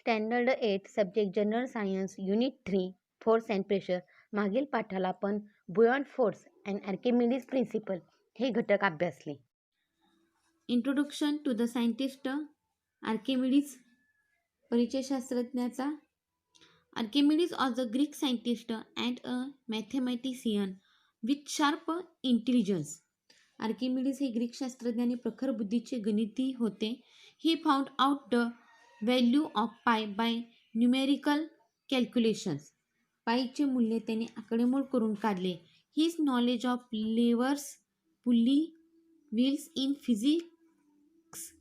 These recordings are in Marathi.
Standard 8 subject general science unit 3 force and pressure मागील पाठाला आपण buoyant force and Archimedes principle हे घटक अभ्यासले. Introduction to the scientist Archimedes. परिचय शास्त्रज्ञाचा. Archimedes was a Greek scientist and a mathematician with sharp intelligence. Archimedes हे ग्रीक शास्त्रज्ञ आणि प्रखर बुद्धीचे गणिती होते. He found out the value of pi by numerical calculations. पायचे मूल्य त्याने आकडेमोड करून काढले. His knowledge of levers, pulleys, wheels in physics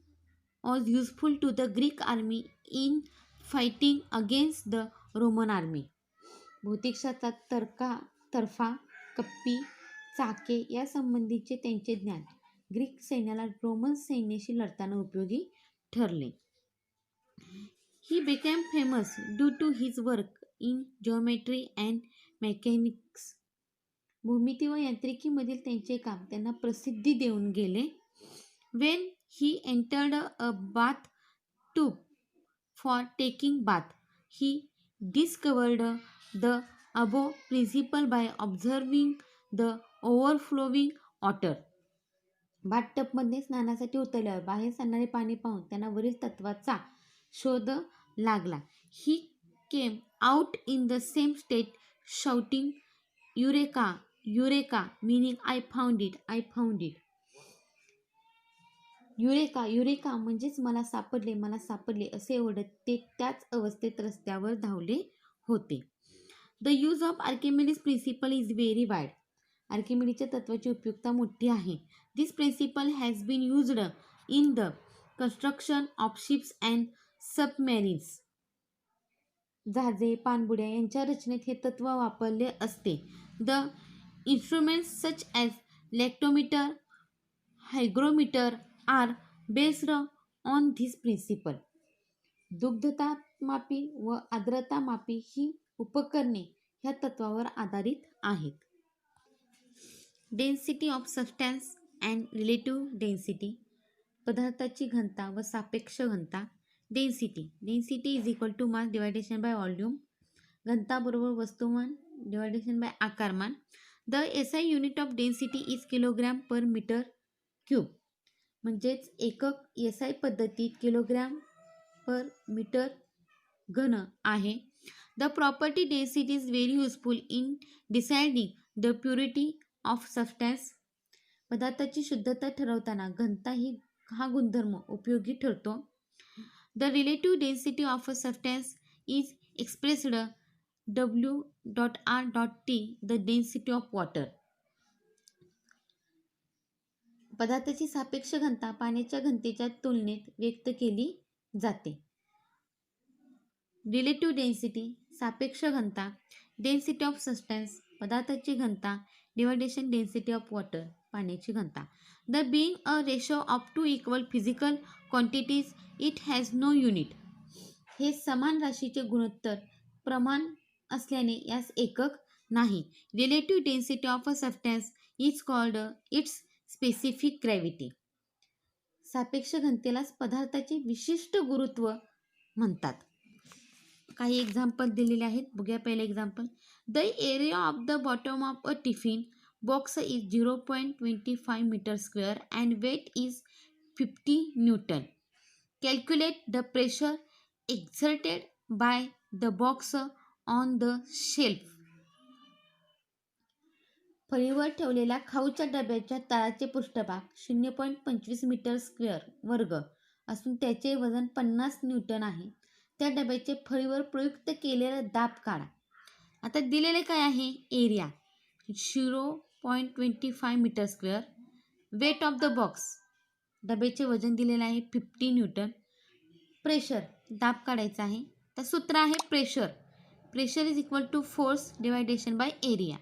was useful to the Greek army in fighting against the Roman army. भौतिकशास्त्रात तर्फा, कप्पी, चाके यासंबंधीचे त्यांचे ज्ञान ग्रीक सैन्याला रोमन सैन्याशी लढताना उपयोगी ठरले. He became famous due to his work in geometry and mechanics. भूमिती व यांत्रिकीमधील त्यांचे काम त्यांना प्रसिद्धी देऊन गेले. When he entered a bath tube for taking bath, he discovered the above principle by observing the overflowing water. बाथटबमध्ये स्नानासाठी उतरल्यावर बाहेर सांडणारे पाणी पाहून त्यांना वरील तत्वाचा शोध लागला. He came out in the same state shouting eureka eureka meaning I found it, I found it. Eureka eureka म्हणजेच मला सापडले, मला सापडले असे ओरडत ते त्याच अवस्थेत रस्त्यावर धावले होते. The use of Archimedes principle is very wide. आर्किमिडीजच्या तत्वाची उपयुक्तता मोठी आहे. This principle has been used in the construction of ships and submarines. जहाजे, पाणबुड्या यांच्या रचनेत हे तत्व वापरले असते. The instruments such as lactometer, hygrometer are based on this principle. दुग्धतामापी व आर्द्रतामापी ही उपकरणे ह्या तत्वावर आधारित आहेत. Density of substance and relative density. पदार्थाची घनता व सापेक्ष घनता. Density is equal to mass division by volume. घनता बरोबर वस्तुमान डिवायडेशन बाय आकारमान. The SI unit of density is kilogram per metre cube. म्हणजेच एकक SI पद्धतीत किलोग्रॅम पर मीटर घन आहे. The property density is very useful in deciding the purity of substance. पदार्थाची शुद्धता ठरवताना घनता हा गुणधर्म उपयोगी ठरतो. The relative density of a substance is expressed W.R.T the density of water. पदार्थाची सापेक्ष घनता पाण्याच्या घनतेच्या तुलनेत व्यक्त केली जाते. रिलेटिव्ह डेन्सिटी सापेक्ष घनता. डेन्सिटी ऑफ सबस्टॅन्स पदार्थाची घनता डिवायडेशन डेन्सिटी ऑफ वॉटर पाण्याची घनता. The being a ratio of two equal physical quantities it has no unit. हे समान राशीचे गुणोत्तर प्रमाण असल्याने यास एकक नाही. Relative density of a substance is called its specific gravity. सापेक्ष घनतेलाच पदार्थाचे विशिष्ट गुरुत्व म्हणतात. काही एक्झाम्पल दिलेले आहेत, बघूया पहिले example. The area of the bottom of a tiffin box is 0.25 metre square and weight is 50 newton. Calculate the pressure exerted by the box on the shelf. फळीवर ठेवलेल्या खाऊच्या डब्याच्या तळाचे पृष्ठभाग 0.25 मीटर स्क्वेअर वर्ग असून त्याचे वजन 50 न्यूटन आहे. त्या डब्याचे फळीवर प्रयुक्त केलेला दाब काढा. आता दिलेले काय आहे? Area 0.25 metre square. Weight of the box डब्याचे वजन दिलेले आहे 50 न्यूटन. प्रेशर दाब काढायचा आहे, तर सूत्र आहे pressure is equal to force division by area.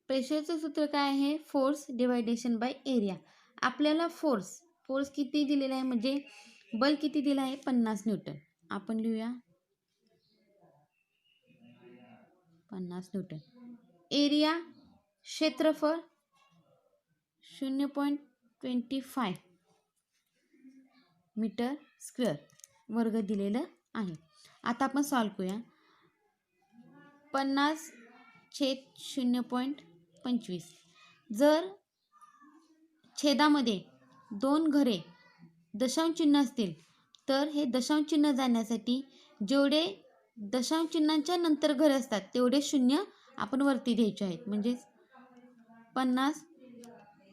प्रेशरचं सूत्र काय आहे? Force division by area. आपल्याला फोर्स किती दिलेला आहे, म्हणजे बल किती दिला आहे? 50 न्यूटन. आपण लिहूया 50 न्यूटन. एरिया क्षेत्रफळ 0.25 मीटर स्क्वेअर. वर्ग दिलेलं आहे. आता आपण सॉल्व करूया. 50/0.25 जर छेदामध्ये 2 घरे दशांश चिन्ह असतील तर हे दशांश चिन्ह जाण्यासाठी जेवढे दशांश चिन्हांच्या नंतर घरे असतात तेवढे शून्य आपण वरती द्यायचे आहेत. म्हणजे 50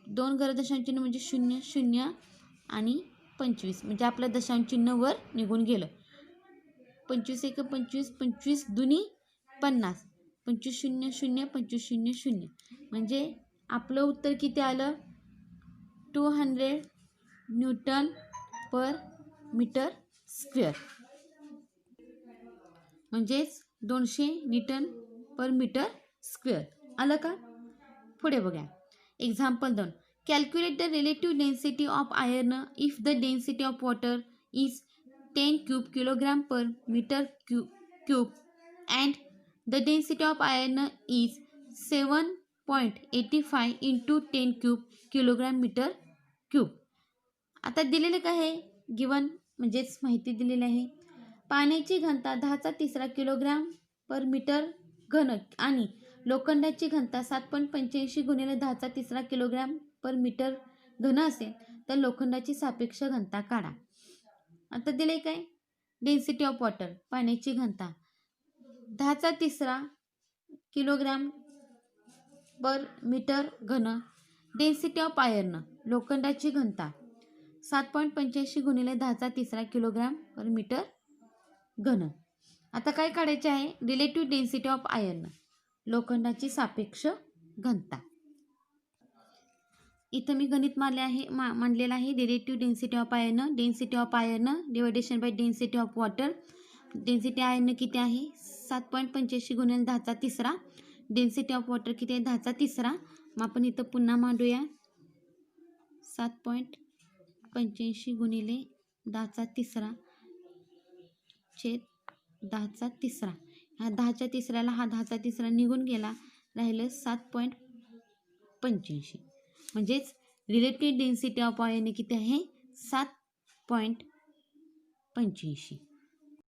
2 घरं दशांश चिन्ह म्हणजे 0 0 आणि 25 म्हणजे आपलं दशांश चिन्ह वर निघून गेलं. 25 1 25 25 दुनी 50 25 0 0 25 0 0 म्हणजे आपलं उत्तर किती आलं 200 न्यूटन पर मीटर स्क्वेअर म्हणजेच 200 न्यूटन पर मीटर स्क्वेअर आलं का. पुढे बघा. Example 2. Calculate the relative density of iron if the density of water is 10 cube kilogram per metre cube and the density of iron is 7.85 into 10 cube kilogram metre cube. आता दिलेलं काय आहे गिवन म्हणजेच माहिती दिलेली आहे. पाण्याची घनता 10³ किलोग्राम पर मीटर घन आणि लोखंडाची घनता 7.85 गुणिले 10³ किलोग्राम पर मीटर घन असेल तर लोखंडाची सापेक्ष घनता काढा. आता दिले काय डेन्सिटी ऑफ वॉटर पाण्याची घनता 10³ किलोग्राम पर मीटर घन. डेन्सिटी ऑफ आयर्न लोखंडाची घनता 7.85 गुणिले 10³ किलोग्राम पर मीटर घन. आता काय काढायचे आहे रिलेटिव्ह डेन्सिटी ऑफ आयर्न लोखंडाची सापेक्ष घनता. इथं मी गणित मांडलेलं आहे. Relative density of iron division by density of water. Density iron किती आहे 7.85 गुणिले 10³ डेन्सिटी ऑफ वॉटर किती आहे 10³ मग आपण इथं पुन्हा मांडूया 7.85 गुणिले 10³ छेद 10³ ह्या 10³ हा 10³ निघून गेला राहिलं 7.85 म्हणजेच रिलेटिव्ह डेन्सिटी ऑफ आयर्न किती आहे 7.85.